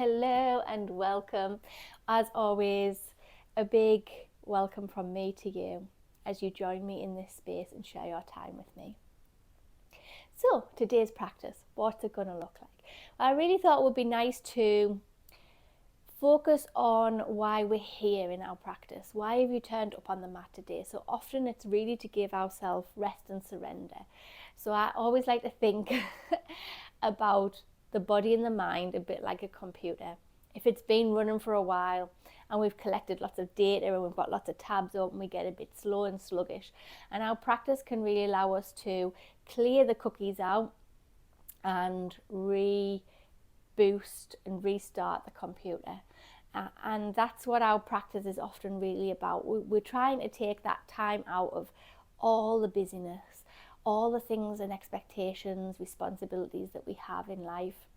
Hello and welcome. As always, a big welcome from me to you as you join me in this space and share your time with me. So, today's practice, what's it going to look like? Well, I really thought it would be nice to focus on why we're here in our practice. Why have you turned up on the mat today? So often it's really to give ourselves rest and surrender. So I always like to think about the body and the mind a bit like a computer. If it's been running for a while and we've collected lots of data and we've got lots of tabs open, we get a bit slow and sluggish. And our practice can really allow us to clear the cookies out and reboost and restart the computer. And that's what our practice is often really about. We're trying to take that time out of all the busyness, all the things and expectations, responsibilities that we have in life,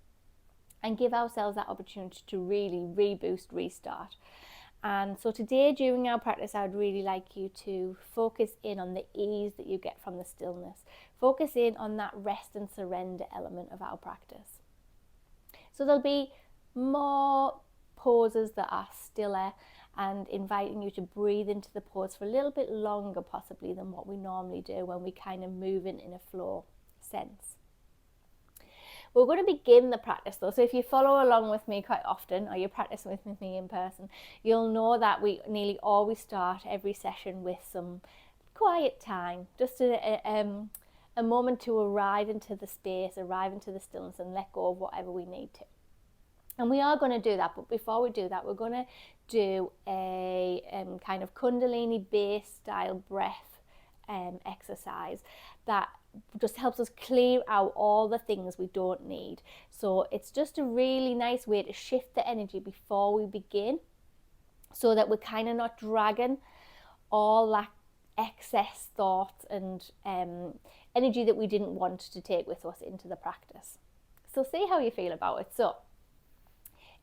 and give ourselves that opportunity to really reboost, restart. And so today during our practice, I would really like you to focus in on the ease that you get from the stillness. Focus in on that rest and surrender element of our practice. So there'll be more poses that are stiller and inviting you to breathe into the pose for a little bit longer possibly than what we normally do when we kind of move in a flow sense. We're going to begin the practice though, so if you follow along with me quite often or you're practicing with me in person, you'll know that we nearly always start every session with some quiet time, just a moment to arrive into the space, arrive into the stillness and let go of whatever we need to. And we are going to do that, but before we do that, we're going to do a kind of Kundalini base style breath exercise that just helps us clear out all the things we don't need. So it's just a really nice way to shift the energy before we begin, so that we're kind of not dragging all that excess thought and energy that we didn't want to take with us into the practice. So see how you feel about it. So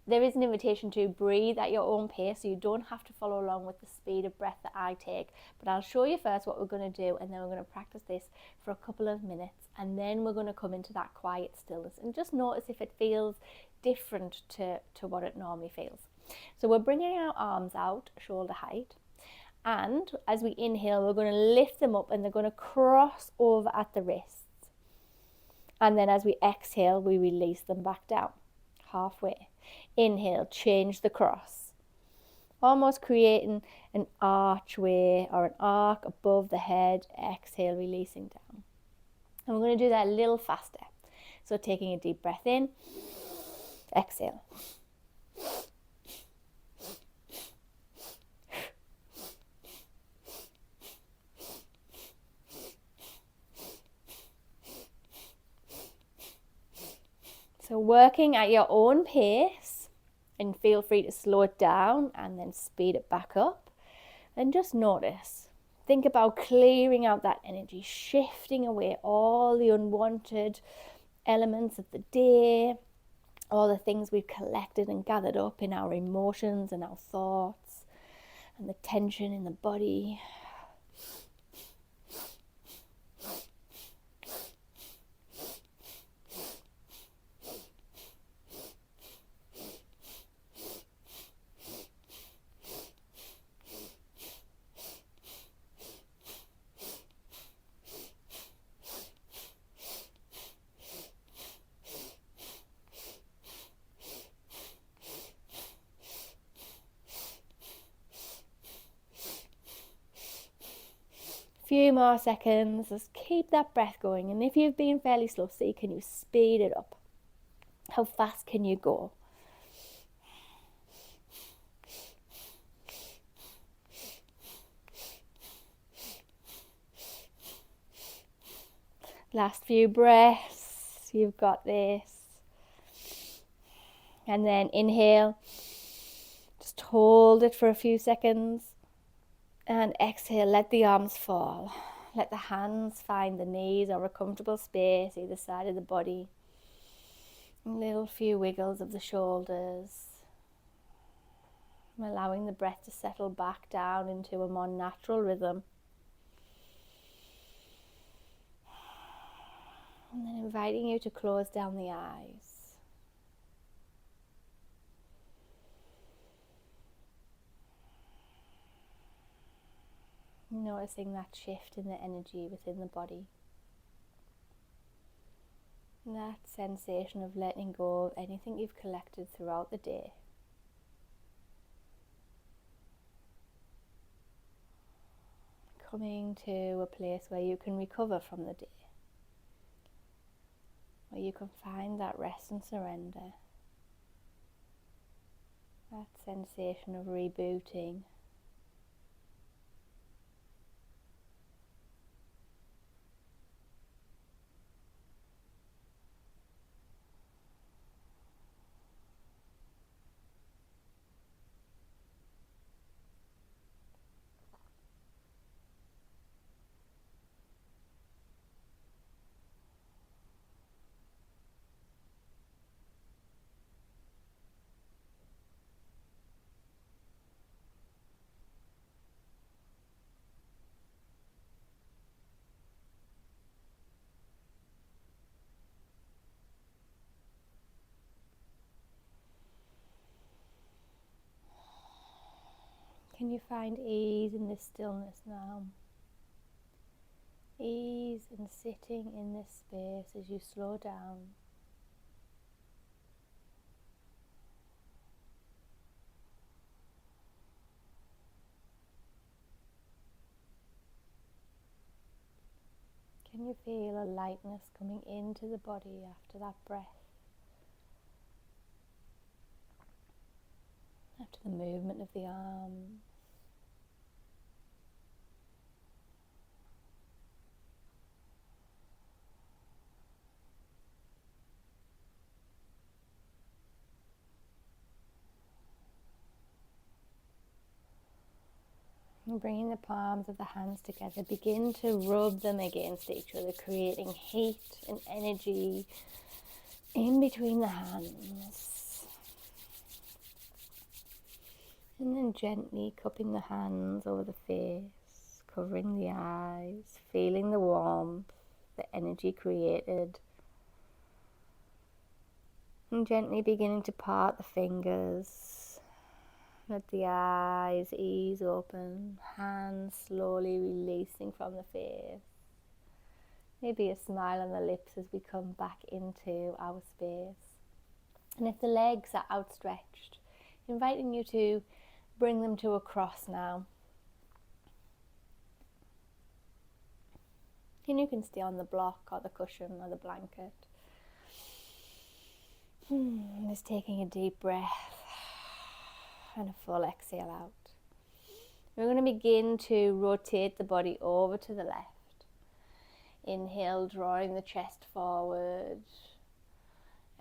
there is an invitation to breathe at your own pace, so you don't have to follow along with the speed of breath that I take. But I'll show you first what we're going to do, and then we're going to practice this for a couple of minutes, and then we're going to come into that quiet stillness and just notice if it feels different to what it normally feels. So we're bringing our arms out shoulder height, and as we inhale, we're going to lift them up and they're going to cross over at the wrists. And then as we exhale, we release them back down halfway. Inhale, change the cross, almost creating an archway or an arc above the head. Exhale, releasing down. And we're going to do that a little faster. So taking a deep breath in, exhale. So working at your own pace, and feel free to slow it down and then speed it back up. And just notice, think about clearing out that energy, shifting away all the unwanted elements of the day, all the things we've collected and gathered up in our emotions and our thoughts, and the tension in the body. Few more seconds, just keep that breath going. And if you've been fairly slow, see, can you speed it up? How fast can you go? Last few breaths, you've got this. And then inhale, just hold it for a few seconds. And exhale, let the arms fall. Let the hands find the knees or a comfortable space either side of the body. A little few wiggles of the shoulders. Allowing the breath to settle back down into a more natural rhythm. And then inviting you to close down the eyes. noticing that shift in the energy within the body. And that sensation of letting go of anything you've collected throughout the day. Coming to a place where you can recover from the day. Where you can find that rest and surrender. That sensation of rebooting. Can you find ease in this stillness now? Ease in sitting in this space as you slow down. Can you feel a lightness coming into the body after that breath? After the movement of the arms. And bringing the palms of the hands together, begin to rub them against each other, creating heat and energy in between the hands. And then gently cupping the hands over the face, covering the eyes, feeling the warmth, the energy created. And gently beginning to part the fingers. Let the eyes ease open, hands slowly releasing from the face. Maybe a smile on the lips as we come back into our space. And if the legs are outstretched, inviting you to bring them to a cross now. And you can stay on the block or the cushion or the blanket. Just taking a deep breath. And a full exhale out. We're going to begin to rotate the body over to the left. Inhale, drawing the chest forward.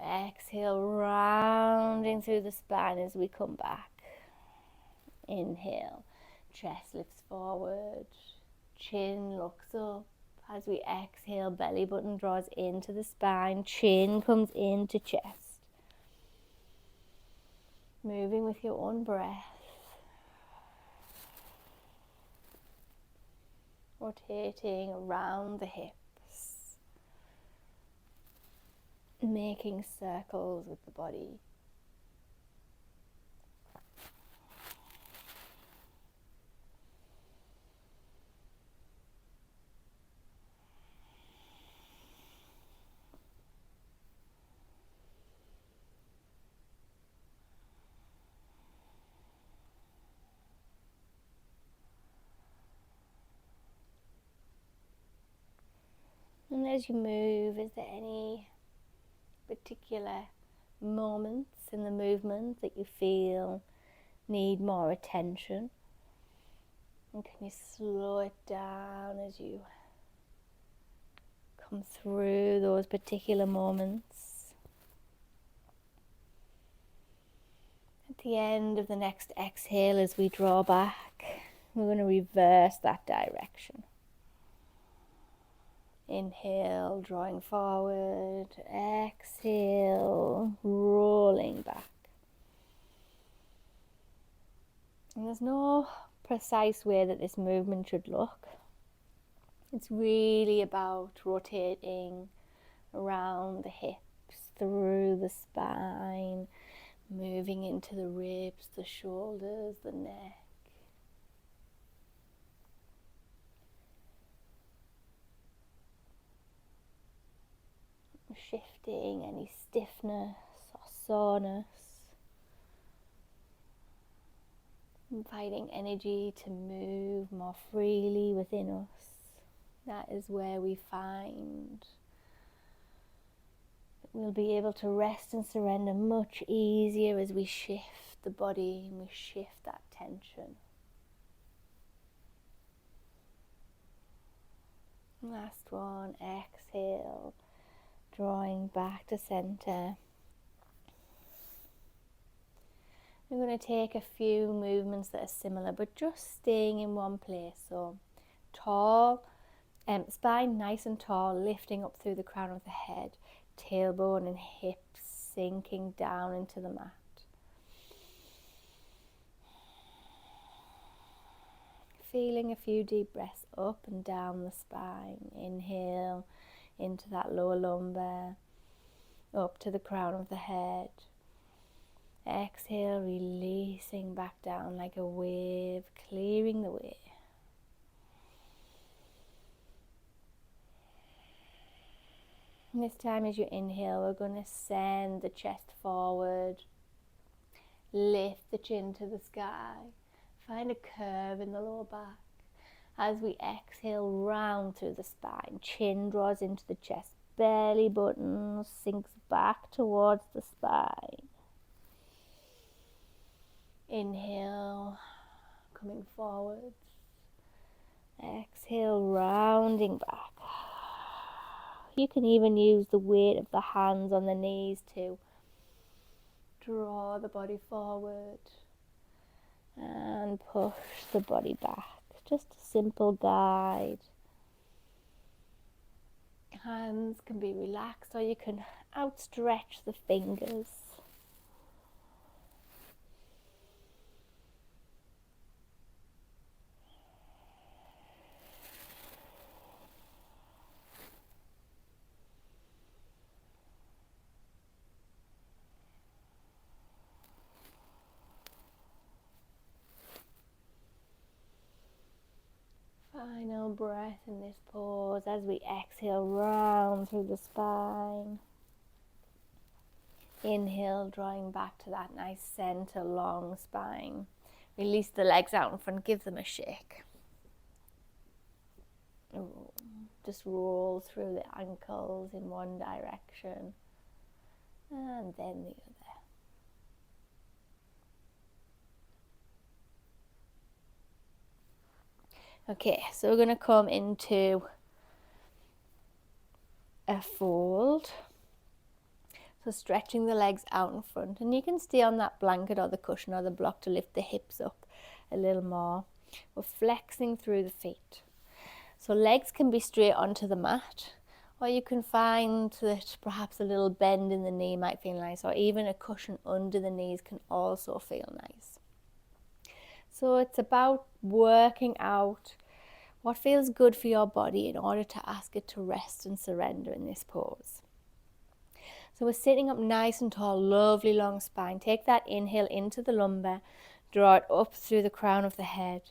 Exhale, rounding through the spine as we come back. Inhale, chest lifts forward. Chin looks up. As we exhale, belly button draws into the spine. Chin comes into chest. Moving with your own breath. Rotating around the hips. Making circles with the body. And as you move, is there any particular moments in the movement that you feel need more attention? And can you slow it down as you come through those particular moments? At the end of the next exhale, as we draw back, we're going to reverse that direction. Inhale, drawing forward. Exhale, rolling back. And there's no precise way that this movement should look. It's really about rotating around the hips, through the spine, moving into the ribs, the shoulders, the neck. shifting any stiffness or soreness, inviting energy to move more freely within us. That is where we find that we'll be able to rest and surrender much easier as we shift the body and we shift that tension. Last one, exhale, drawing back to center. We're going to take a few movements that are similar, but just staying in one place. So tall, spine nice and tall, lifting up through the crown of the head, tailbone and hips sinking down into the mat. Feeling a few deep breaths up and down the spine. Inhale into that lower lumbar, up to the crown of the head. Exhale, releasing back down like a wave, clearing the way. And this time as you inhale, we're going to send the chest forward, lift the chin to the sky, find a curve in the lower back. As we exhale, round through the spine, chin draws into the chest, belly button sinks back towards the spine. Inhale, coming forwards. Exhale, rounding back. You can even use the weight of the hands on the knees to draw the body forward and push the body back. Just a simple guide. Hands can be relaxed or you can outstretch the fingers. Final breath in this pause as we exhale round through the spine. Inhale, drawing back to that nice center, long spine. Release the legs out in front, give them a shake. Just roll through the ankles in one direction and then the other. Okay, so we're going to come into a fold. So stretching the legs out in front, and you can stay on that blanket or the cushion or the block to lift the hips up a little more. We're flexing through the feet. So legs can be straight onto the mat, or you can find that perhaps a little bend in the knee might feel nice, or even a cushion under the knees can also feel nice. So it's about working out what feels good for your body in order to ask it to rest and surrender in this pose. So we're sitting up nice and tall, lovely long spine. Take that inhale into the lumbar, draw it up through the crown of the head.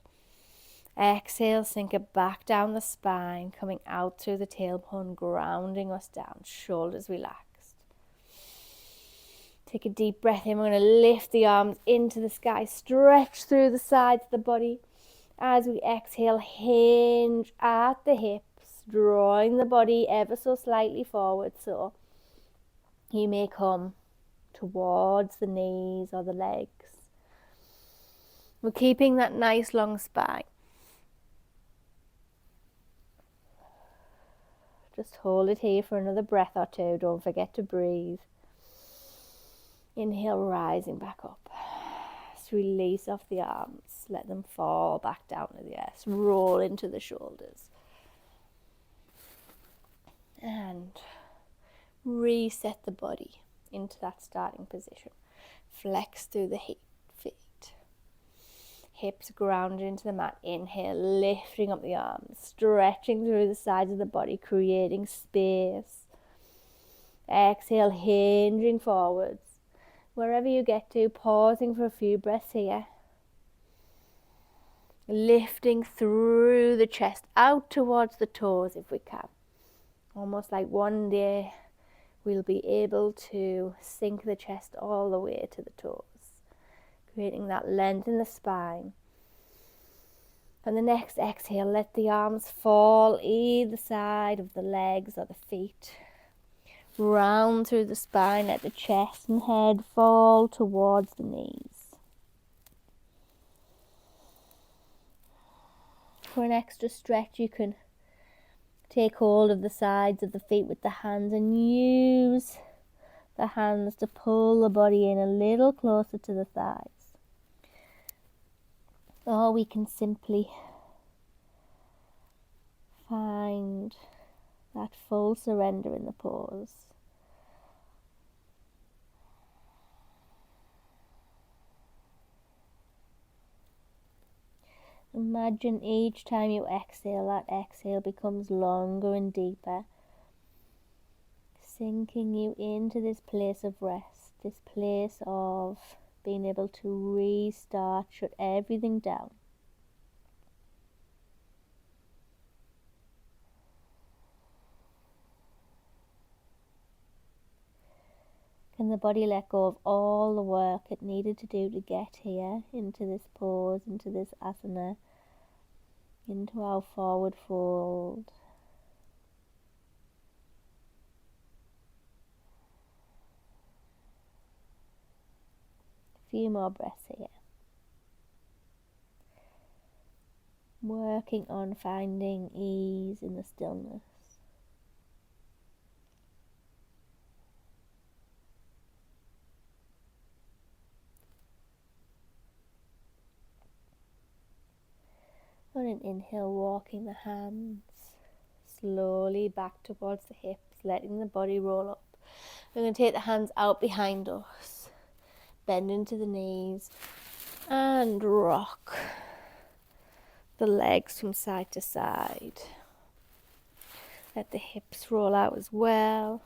Exhale, sink it back down the spine, coming out through the tailbone, grounding us down, shoulders relaxed. Take a deep breath in. We're going to lift the arms into the sky, stretch through the sides of the body. As we exhale, hinge at the hips, drawing the body ever so slightly forward, so you may come towards the knees or the legs. We're keeping that nice long spine. Just hold it here for another breath or two. Don't forget to breathe. Inhale, rising back up. Just release off the arms. Let them fall back down to the earth. Roll into the shoulders. And reset the body into that starting position. Flex through the feet. Hips grounded into the mat. Inhale, lifting up the arms, stretching through the sides of the body, creating space. Exhale, hinging forwards. Wherever you get to, pausing for a few breaths here. Lifting through the chest, out towards the toes if we can. Almost like one day we'll be able to sink the chest all the way to the toes, creating that length in the spine. On the next exhale, let the arms fall either side of the legs or the feet. Round through the spine, let the chest and head fall towards the knees. For an extra stretch, you can take hold of the sides of the feet with the hands and use the hands to pull the body in a little closer to the thighs. Or we can simply find that full surrender in the pose. Imagine each time you exhale, that exhale becomes longer and deeper, sinking you into this place of rest, this place of being able to restart, shut everything down. Can the body let go of all the work it needed to do to get here, into this pose, into this asana, into our forward fold? A few more breaths here. Working on finding ease in the stillness. On an inhale, walking the hands slowly back towards the hips, letting the body roll up. We're going to take the hands out behind us, bend into the knees, and rock the legs from side to side. Let the hips roll out as well.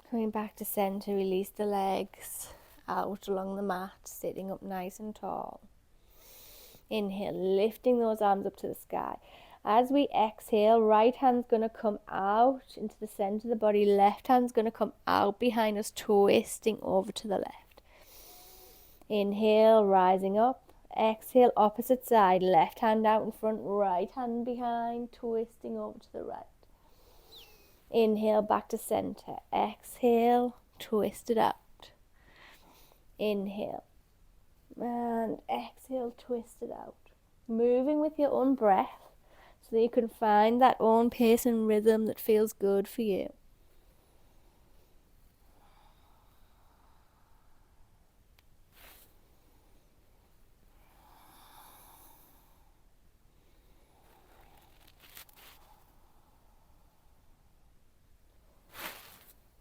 Coming back to center, release the legs out along the mat, sitting up nice and tall. Inhale, lifting those arms up to the sky. As we exhale, right hand's going to come out into the center of the body. Left hand's going to come out behind us, twisting over to the left. Inhale, rising up. Exhale, opposite side. Left hand out in front, right hand behind, twisting over to the right. Inhale, back to center. Exhale, twist it out. Inhale. And exhale, twist it out. Moving with your own breath so that you can find that own pace and rhythm that feels good for you.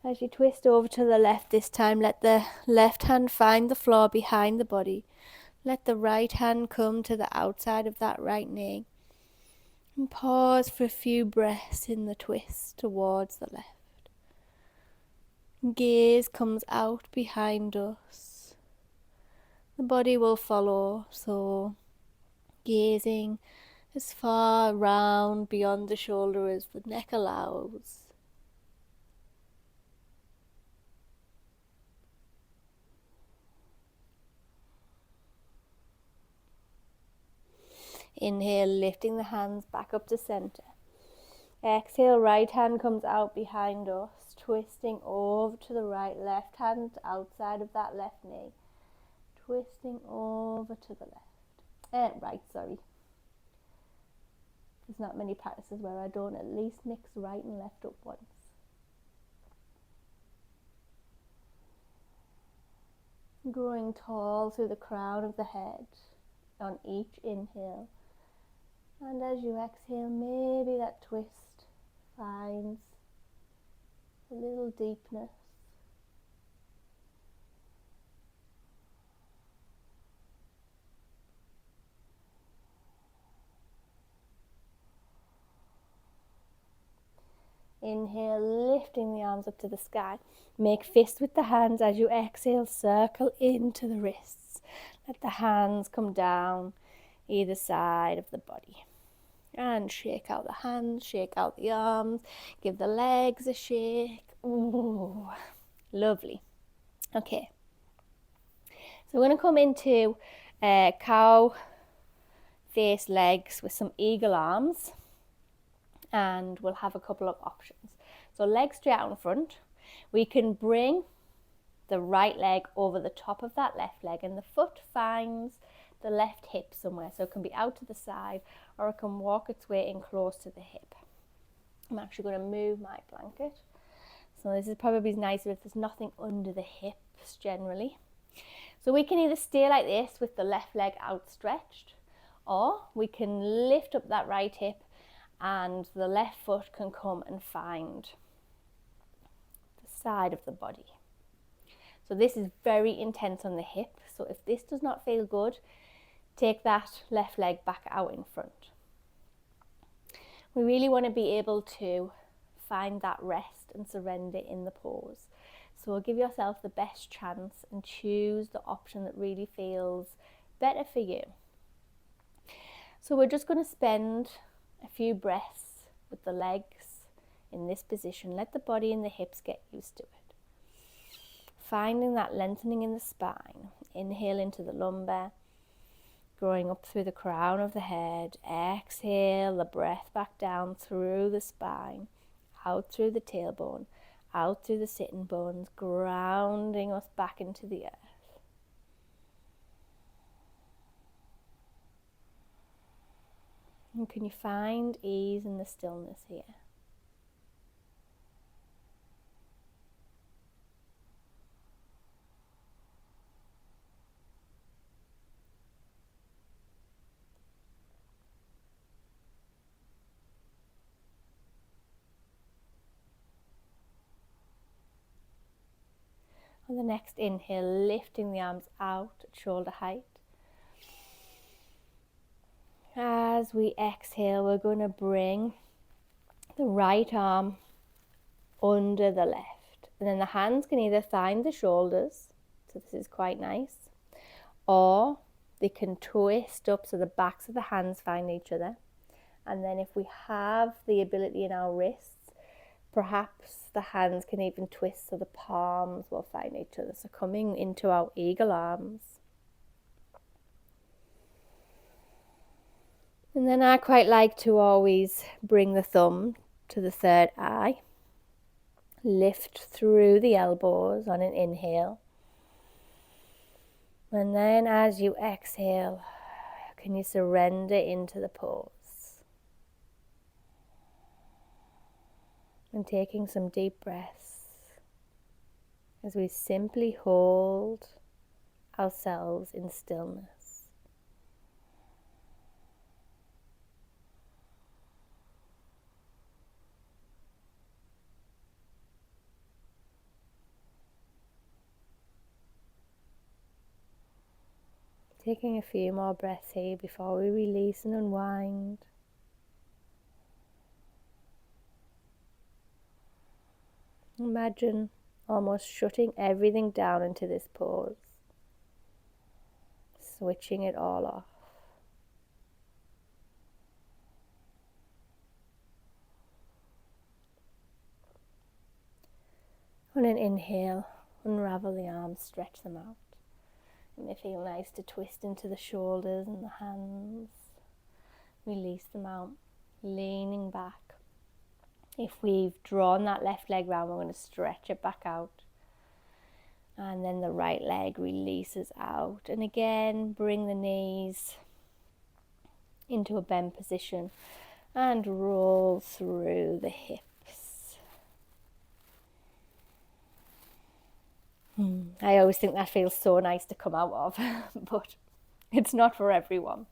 As you twist over to the left this time, let the left hand find the floor behind the body. Let the right hand come to the outside of that right knee. And pause for a few breaths in the twist towards the left. Gaze comes out behind us. The body will follow, so gazing as far round beyond the shoulder as the neck allows. Inhale, lifting the hands back up to center. Exhale, right hand comes out behind us, twisting over to the right. Left hand outside of that left knee, twisting over to the left. Right, sorry. There's not many practices where I don't at least mix right and left up once. Growing tall through the crown of the head on each inhale. And as you exhale, maybe that twist finds a little deepness. Inhale, lifting the arms up to the sky. Make fist with the hands as you exhale, circle into the wrists. Let the hands come down either side of the body. And shake out the hands, shake out the arms, give the legs a shake. Ooh, lovely. Okay, so we're going to come into cow face legs with some eagle arms, and we'll have a couple of options. So legs straight out in front. We can bring the right leg over the top of that left leg, and the foot finds the left hip somewhere. So it can be out to the side, or it can walk its way in close to the hip. I'm actually going to move my blanket. So this is probably nicer if there's nothing under the hips generally. So we can either stay like this with the left leg outstretched, or we can lift up that right hip and the left foot can come and find the side of the body. So this is very intense on the hip. So if this does not feel good, take that left leg back out in front. We really want to be able to find that rest and surrender in the pose. So give yourself the best chance and choose the option that really feels better for you. So we're just going to spend a few breaths with the legs in this position. Let the body and the hips get used to it. Finding that lengthening in the spine. Inhale into the lumbar, growing up through the crown of the head. Exhale the breath back down through the spine, out through the tailbone, out through the sitting bones, grounding us back into the earth. And can you find ease in the stillness here? On the next inhale, lifting the arms out at shoulder height. As we exhale, we're going to bring the right arm under the left. And then the hands can either find the shoulders, so this is quite nice, or they can twist up so the backs of the hands find each other. And then if we have the ability in our wrists, perhaps the hands can even twist so the palms will find each other. So coming into our eagle arms. And then I quite like to always bring the thumb to the third eye. Lift through the elbows on an inhale. And then as you exhale, can you surrender into the pose? And taking some deep breaths as we simply hold ourselves in stillness. Taking a few more breaths here before we release and unwind. Imagine almost shutting everything down into this pose, switching it all off. On an inhale, unravel the arms, stretch them out. It may feel nice to twist into the shoulders and the hands. Release them out, leaning back. If we've drawn that left leg round, we're going to stretch it back out. And then the right leg releases out. And again, bring the knees into a bend position and roll through the hips. I always think that feels so nice to come out of, but it's not for everyone.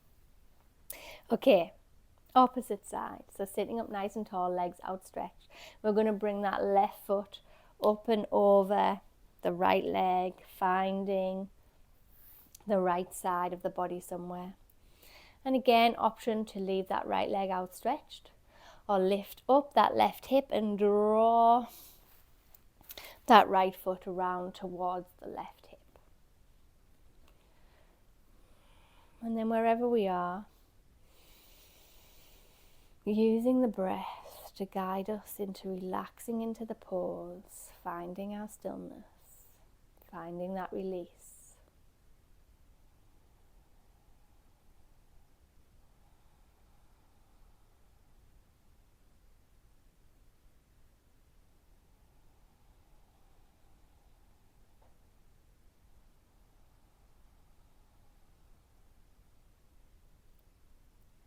Okay, opposite side. So sitting up nice and tall, legs outstretched. We're going to bring that left foot up and over the right leg, finding the right side of the body somewhere. And again, option to leave that right leg outstretched, or lift up that left hip and draw that right foot around towards the left hip. And then wherever we are, Using the breath to guide us into relaxing into the pause, finding our stillness, finding that release.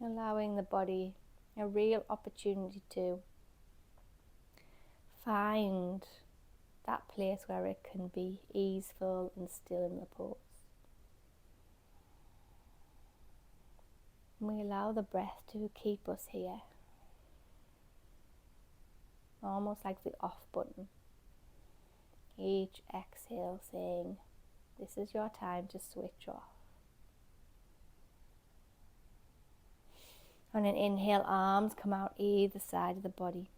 Allowing the body a real opportunity to find that place where it can be easeful and still in the pose. And we allow the breath to keep us here, almost like the off button. Each exhale saying, this is your time to switch off. On an inhale, arms come out either side of the body.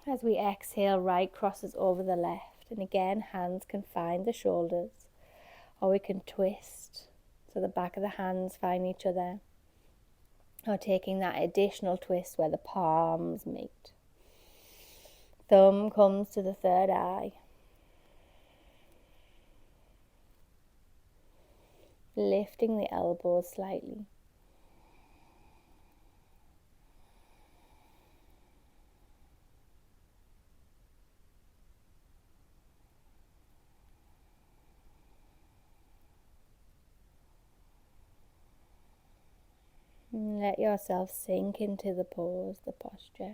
As we exhale, right crosses over the left, and again hands can find the shoulders, or we can twist so the back of the hands find each other, or taking that additional twist where the palms meet. Thumb comes to the third eye. Lifting the elbows slightly. And let yourself sink into the pose, the posture.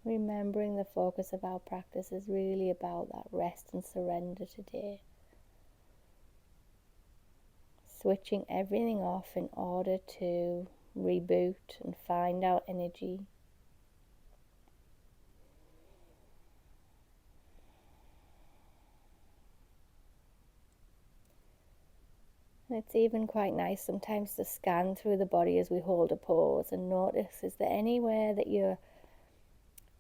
Remembering the focus of our practice is really about that rest and surrender today. Switching everything off in order to reboot and find our energy. And it's even quite nice sometimes to scan through the body as we hold a pose and notice, is there anywhere that you're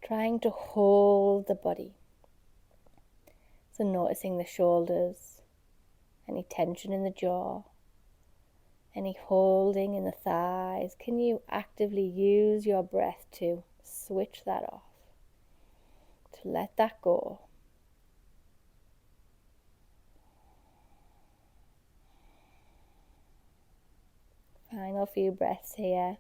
trying to hold the body? So noticing the shoulders, any tension in the jaw, any holding in the thighs. Can you actively use your breath to switch that off, to let that go? Final few breaths here.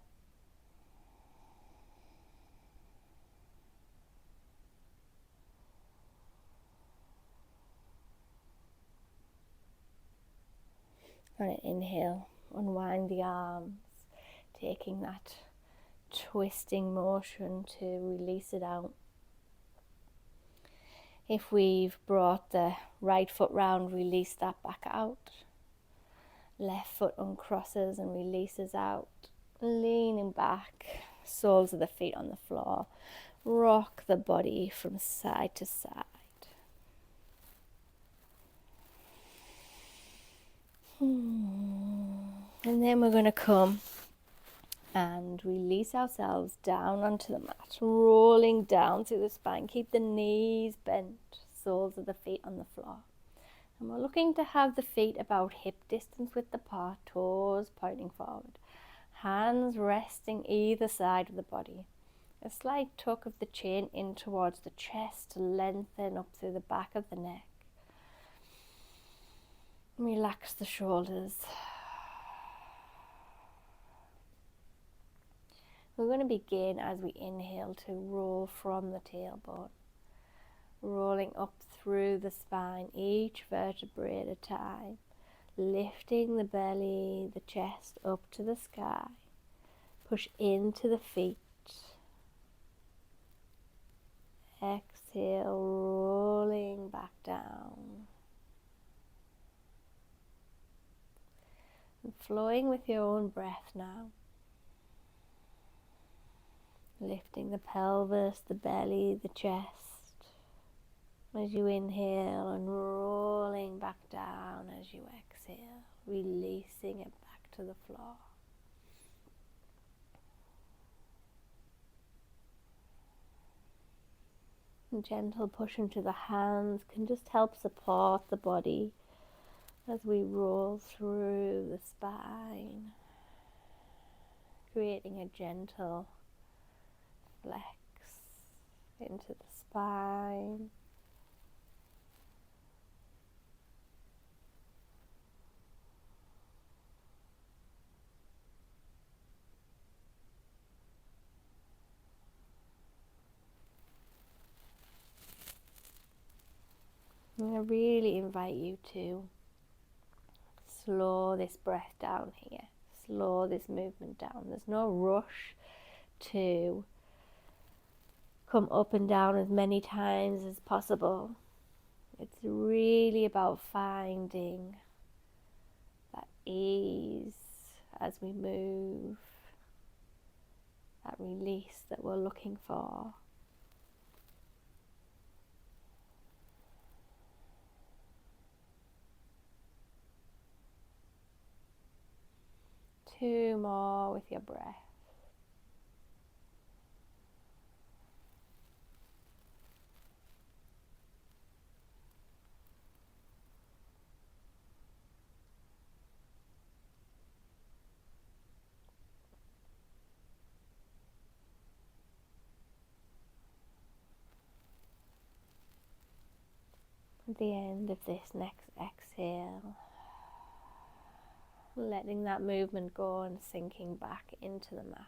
On an inhale, unwind the arms, taking that twisting motion to release it out. If we've brought the right foot round, release that back out. Left foot uncrosses and releases out. Leaning back, soles of the feet on the floor. Rock the body from side to side. And then we're going to come and release ourselves down onto the mat, rolling down through the spine. Keep the knees bent, soles of the feet on the floor. And we're looking to have the feet about hip distance width apart, toes pointing forward. Hands resting either side of the body. A slight tuck of the chin in towards the chest to lengthen up through the back of the neck. Relax the shoulders. We're going to begin as we inhale to roll from the tailbone, rolling up through the spine, each vertebrae at a time, lifting the belly, the chest up to the sky. Push into the feet. Exhale, rolling back down. And flowing with your own breath now. Lifting the pelvis, the belly, the chest as you inhale and rolling back down as you exhale, releasing it back to the floor. And gentle push into the hands can just help support the body as we roll through the spine, creating a gentle flex into the spine. And I really invite you to slow this breath down here, slow this movement down. There's no rush to come up and down as many times as possible. It's really about finding that ease as we move, that release that we're looking for. Two more with your breath. At the end of this next exhale, letting that movement go and sinking back into the mat.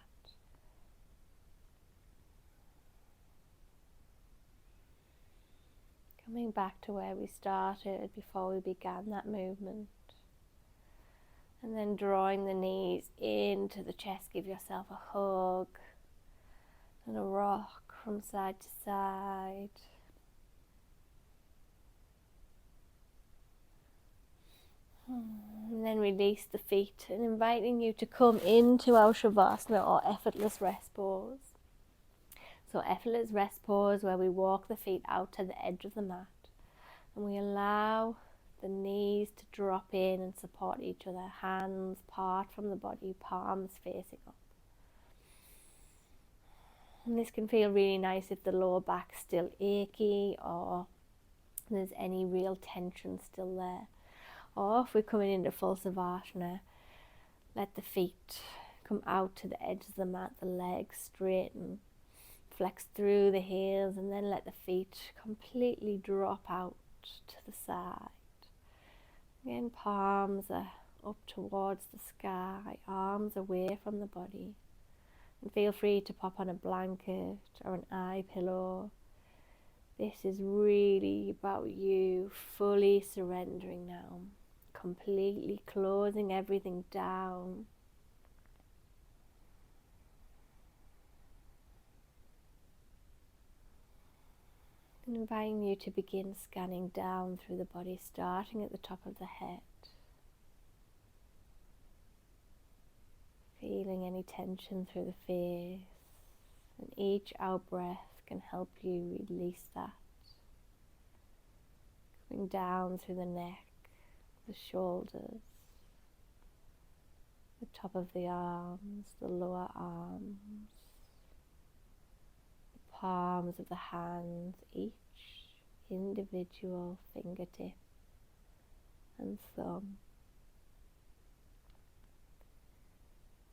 Coming back to where we started before we began that movement. And then drawing the knees into the chest, give yourself a hug and a rock from side to side. And then release the feet, and inviting you to come into our savasana or effortless rest pose. So effortless rest pose where we walk the feet out to the edge of the mat and we allow the knees to drop in and support each other, hands part from the body, palms facing up. And this can feel really nice if the lower back's still achy or there's any real tension still there. Or if we're coming into full savasana, let the feet come out to the edge of the mat, the legs straighten, flex through the heels, and then let the feet completely drop out to the side. Again, palms are up towards the sky, arms away from the body. And feel free to pop on a blanket or an eye pillow. This is really about you fully surrendering now, completely closing everything down. And inviting you to begin scanning down through the body, starting at the top of the head. Feeling any tension through the face, and each out breath can help you release that. Coming down through the neck, the shoulders, the top of the arms, the lower arms, the palms of the hands, each individual fingertip and thumb.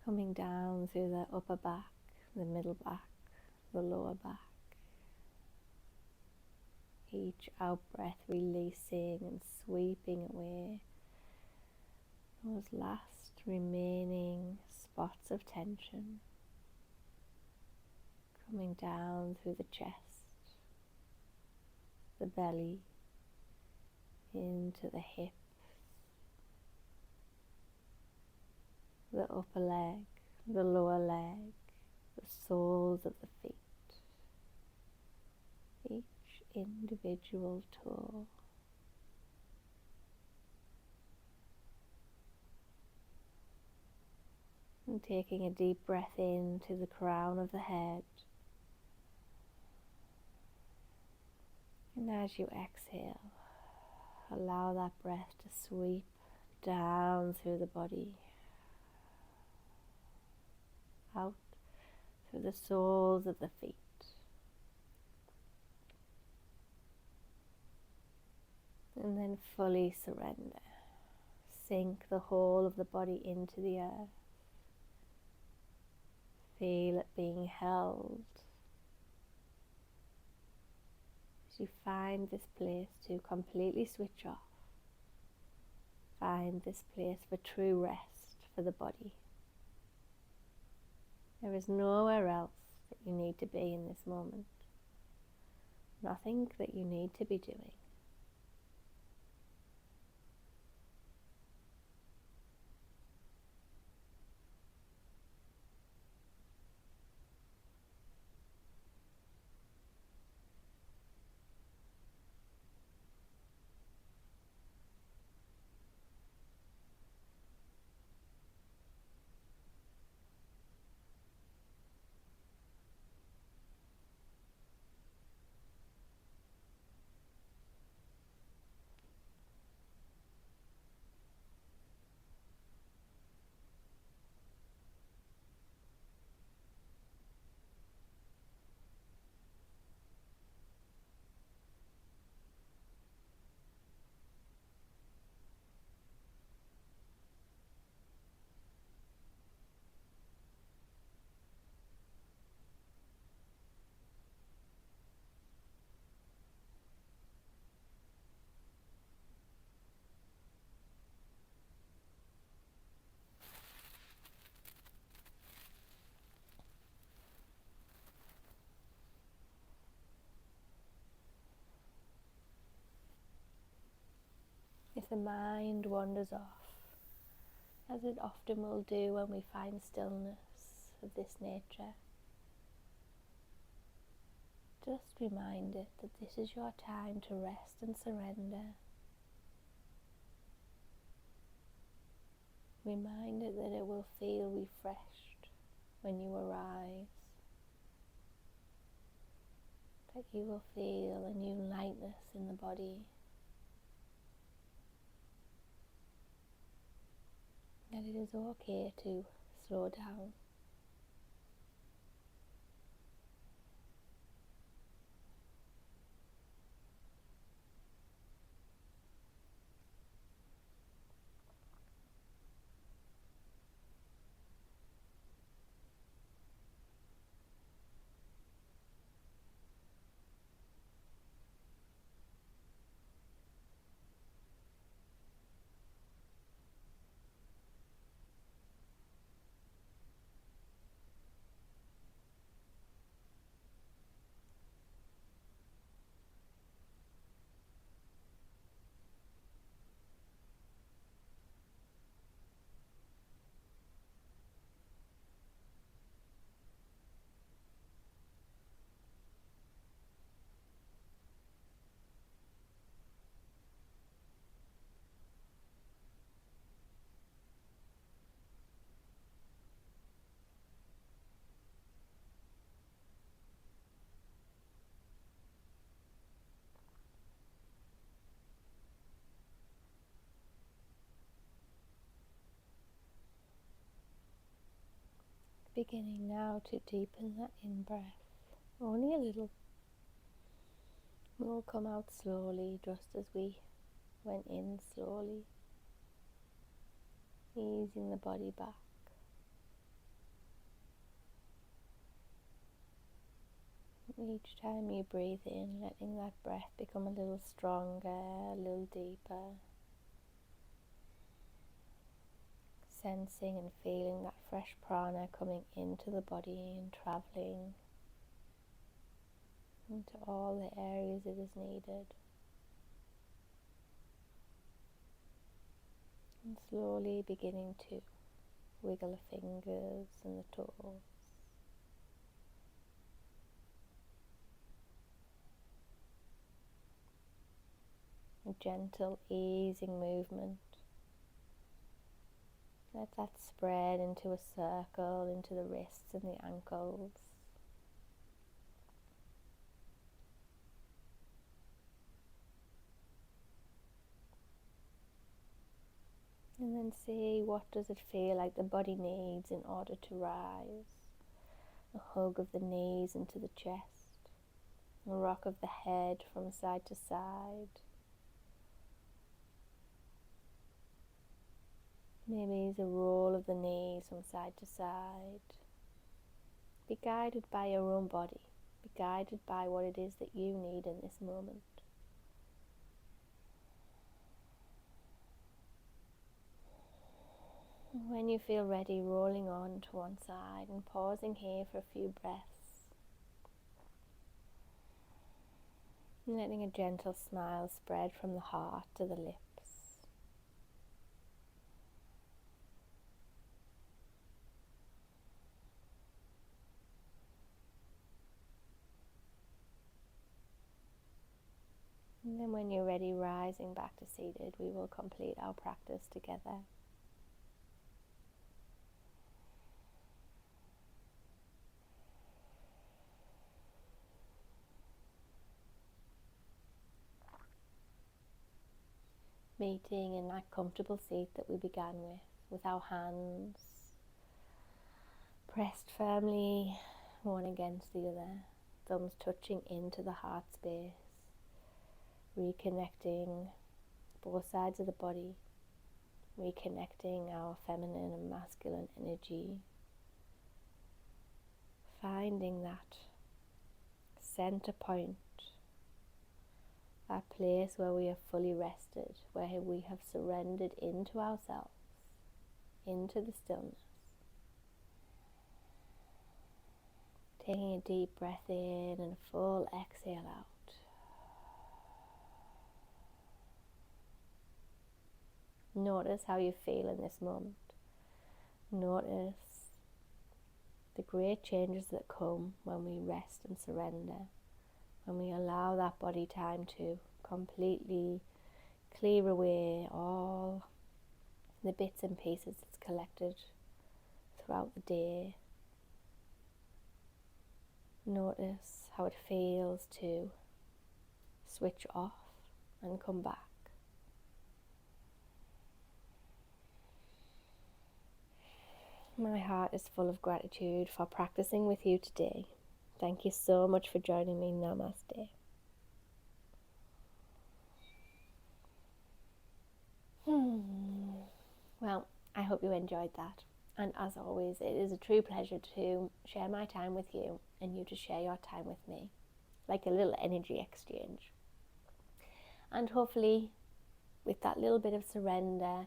Coming down through the upper back, the middle back, the lower back. Each out breath releasing and sweeping away those last remaining spots of tension. Coming down through the chest, the belly, into the hips, the upper leg, the lower leg, the soles of the feet, each individual toe. And taking a deep breath into the crown of the head. And as you exhale, allow that breath to sweep down through the body, out through the soles of the feet, And then fully surrender. Sink the whole of the body into the earth. Feel it being held. As you find this place to completely switch off. Find this place for true rest for the body. There is nowhere else that you need to be in this moment. Nothing that you need to be doing. If the mind wanders off, as it often will do when we find stillness of this nature, just remind it that this is your time to rest and surrender. Remind it that it will feel refreshed when you arise, that you will feel a new lightness in the body, that it is okay to slow down. Beginning now to deepen that in-breath, only a little. We'll come out slowly, just as we went in slowly, easing the body back. Each time you breathe in, letting that breath become a little stronger, a little deeper. Sensing and feeling that fresh prana coming into the body and travelling into all the areas it is needed. And slowly beginning to wiggle the fingers and the toes. A gentle easing movement. Let that spread into a circle, into the wrists and the ankles. And then see, what does it feel like the body needs in order to rise? A hug of the knees into the chest, a rock of the head from side to side, Maybe the roll of the knees from side to side. Be guided by your own body. Be guided by what it is that you need in this moment. When you feel ready, rolling on to one side and pausing here for a few breaths. And letting a gentle smile spread from the heart to the lips. And then when you're ready, rising back to seated, we will complete our practice together. Meeting in that comfortable seat that we began with our hands pressed firmly one against the other, thumbs touching into the heart space, reconnecting both sides of the body, reconnecting our feminine and masculine energy, finding that center point, that place where we are fully rested, where we have surrendered into ourselves, into the stillness. Taking a deep breath in and a full exhale out. Notice how you feel in this moment. Notice the great changes that come when we rest and surrender, when we allow that body time to completely clear away all the bits and pieces that's collected throughout the day. Notice how it feels to switch off and come back. My heart is full of gratitude for practicing with you today. Thank you so much for joining me. Namaste. Well, I hope you enjoyed that. And as always, it is a true pleasure to share my time with you and you to share your time with me, like a little energy exchange. And hopefully, with that little bit of surrender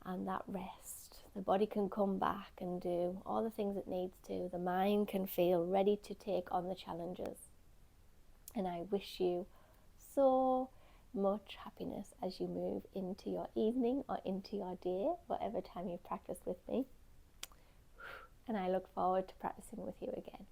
and that rest, the body can come back and do all the things it needs to. The mind can feel ready to take on the challenges. And I wish you so much happiness as you move into your evening or into your day, whatever time you practice with me. And I look forward to practicing with you again.